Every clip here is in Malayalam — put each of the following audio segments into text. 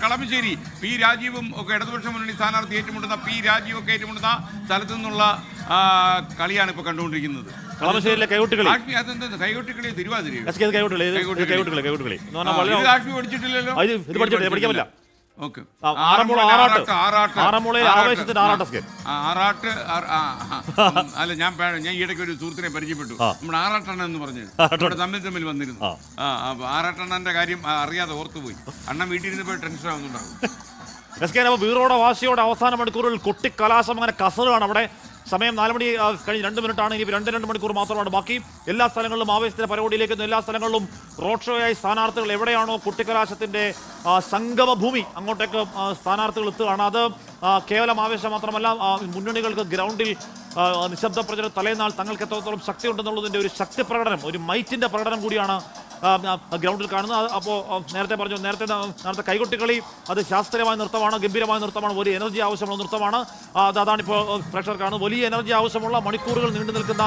കളമശ്ശേരി പി രാജീവും ഒക്കെ ഇടതുപക്ഷ മുന്നണി സ്ഥാനാർത്ഥി ഏറ്റുമുട്ടുന്ന പി രാജീവ് ഒക്കെ ഏറ്റുമുട്ടുന്ന സ്ഥലത്തു നിന്നുള്ള കളിയാണ് ഇപ്പോൾ കണ്ടുകൊണ്ടിരിക്കുന്നത്. കളമശ്ശേരിയിലെ കൈകൊട്ടുകളി കൈകൊട്ടിക്കളി തിരുവാതിര പഠിച്ചിട്ടില്ലല്ലോ. പഠിക്കാൻ പറ്റില്ല. അല്ല ഞാൻ ഈയിടയ്ക്ക് ഒരു സുഹൃത്തിനെ പരിചയപ്പെട്ടു. നമ്മുടെ ആറാട്ടണ്ണൻ എന്ന് പറഞ്ഞു തമ്മിൽ വന്നിരുന്നു. ആറാട്ടണ്ണന്റെ കാര്യം അറിയാതെ ഓർത്തുപോയി. അണ്ണൻ വീട്ടിലിരുന്നപ്പോൾ ടെൻഷൻ ആവുന്നുണ്ടാവും. വീറോടെ വാശിയോടെ അവസാന മണിക്കൂറിൽ കൊട്ടിക്കലാശം അങ്ങനെ കസറാണ് അവിടെ. സമയം 4 മണി കഴിഞ്ഞ് 2 മിനിറ്റാണ്. ഇനി 2 മണിക്കൂർ മാത്രമാണ് ബാക്കി. എല്ലാ സ്ഥലങ്ങളിലും ആവേശത്തിന്റെ പരവടിയിലേക്ക് എല്ലാ സ്ഥലങ്ങളിലും റോഡ് ഷോയായി സ്ഥാനാർത്ഥികൾ എവിടെയാണോ കുട്ടിക്കലാശത്തിന്റെ സംഗമഭൂമി അങ്ങോട്ടേക്ക് സ്ഥാനാർത്ഥികൾ എത്തുകയാണ്. അത് കേവലം ആവേശം മാത്രമല്ല, മുന്നണികൾക്ക് ഗ്രൗണ്ടിൽ നിശബ്ദ പ്രചരണം തലേന്നാൾ തങ്ങൾക്ക് എത്രത്തോളം ശക്തി ഉണ്ടെന്നുള്ളതിന്റെ ഒരു ശക്തി പ്രകടനം, ഒരു മൈറ്റിന്റെ പ്രകടനം കൂടിയാണ് ഗ്രൗണ്ടിൽ കാണുന്നത്. അപ്പോൾ നേരത്തെ കൈകൊട്ടിക്കളി അത് ശാസ്ത്രീയമായ നൃത്തമാണ്, ഗംഭീരമായ നൃത്തമാണ്, വലിയ എനർജി ആവശ്യമുള്ള നൃത്തമാണ്. അതാണിപ്പോൾ പ്രേക്ഷകർ കാണുന്നത്. വലിയ എനർജി ആവശ്യമുള്ള മണിക്കൂറുകൾ നീണ്ടു നിൽക്കുന്ന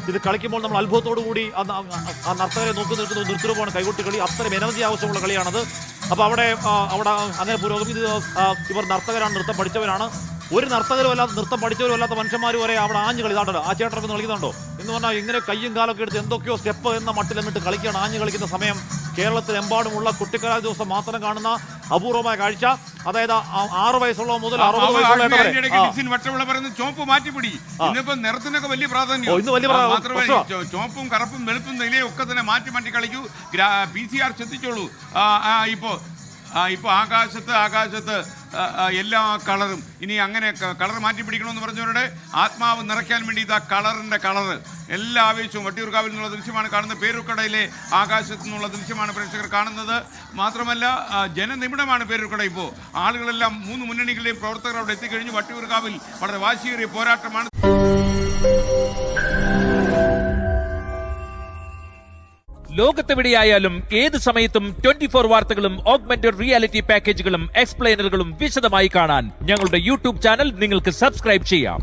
ഇത് കളിക്കുമ്പോൾ നമ്മൾ അത്ഭുതത്തോടു കൂടി ആ നർത്തകരെ നോക്കി നിൽക്കുന്ന നൃത്തരൂപമാണ് കൈകൊട്ടിക്കളി. അത്രയും എനർജി ആവശ്യമുള്ള കളിയാണത്. അപ്പോൾ അവിടെ അങ്ങനെ പുരോഗമി. ഇവർ നർത്തകരാണ്, നൃത്തം പഠിച്ചവരാണ്. ഒരു നർത്തകരും അല്ലാത്ത നൃത്തം പഠിച്ചവരും അല്ലാത്ത മനുഷ്യന്മാർ വരെ അവിടെ ആഞ്ഞ് കളി താണ്ടല്ലോ. ആ ചേട്ടൻ കളിക്കുന്നുണ്ടോ എന്ന് പറഞ്ഞാൽ ഇങ്ങനെ കയ്യും കാലൊക്കെ എടുത്ത് എന്തൊക്കെയോ സ്റ്റെപ്പ് എന്ന മട്ടിൽ എന്നിട്ട് കളിക്കുകയാണ്. ആഞ്ഞ് കളിക്കുന്ന സമയം കേരളത്തിലെമ്പാടുമുള്ള കുട്ടിക്കലാ ദിവസം മാത്രം കാണുന്ന അപൂർവമായ കാഴ്ച. അതായത് 6 വയസ്സുള്ള മുതൽ 60 വയസ്സുള്ള ചോപ്പ് മാറ്റിപ്പിടി. ഇന്നിപ്പോ നിറത്തിനൊക്കെ വലിയ പ്രാധാന്യം. ചോപ്പും കറുപ്പും വെളുപ്പും നിലയും ഒക്കെ തന്നെ മാറ്റി കളിക്കൂ. PCR ശ്രദ്ധിച്ചോളൂ. ഇപ്പൊ ആകാശത്ത് എല്ലാ കളറും ഇനി അങ്ങനെ കളർ മാറ്റി പിടിക്കണമെന്ന് പറഞ്ഞവരുടെ ആത്മാവ് നിറയ്ക്കാൻ വേണ്ടി ഇതാ കളറിന്റെ കളറ് എല്ലാ ആവേശവും വട്ടിയൂർക്കാവിൽ നിന്നുള്ള ദൃശ്യമാണ് കാണുന്നത്. പേരൂർക്കടയിലെ ആകാശത്തു നിന്നുള്ള ദൃശ്യമാണ് പ്രേക്ഷകർ കാണുന്നത്. മാത്രമല്ല ജനനിബിഡമാണ് പേരൂർക്കട. ഇപ്പോൾ ആളുകളെല്ലാം 3 മുന്നണികളുടെയും പ്രവർത്തകർ അവിടെ എത്തിക്കഴിഞ്ഞു. വട്ടിയൂർക്കാവിൽ വളരെ വാശിയേറിയ പോരാട്ടമാണ്. ലോകത്തെവിടെയായാലും ഏത് സമയത്തും 24 വാർത്തകളും ഓഗ്മെന്റഡ് റിയാലിറ്റി പാക്കേജുകളും എക്സ്പ്ലെയിനറുകളും വിശദമായി കാണാൻ ഞങ്ങളുടെ യൂട്യൂബ് ചാനൽ നിങ്ങൾക്ക് സബ്സ്ക്രൈബ് ചെയ്യാം.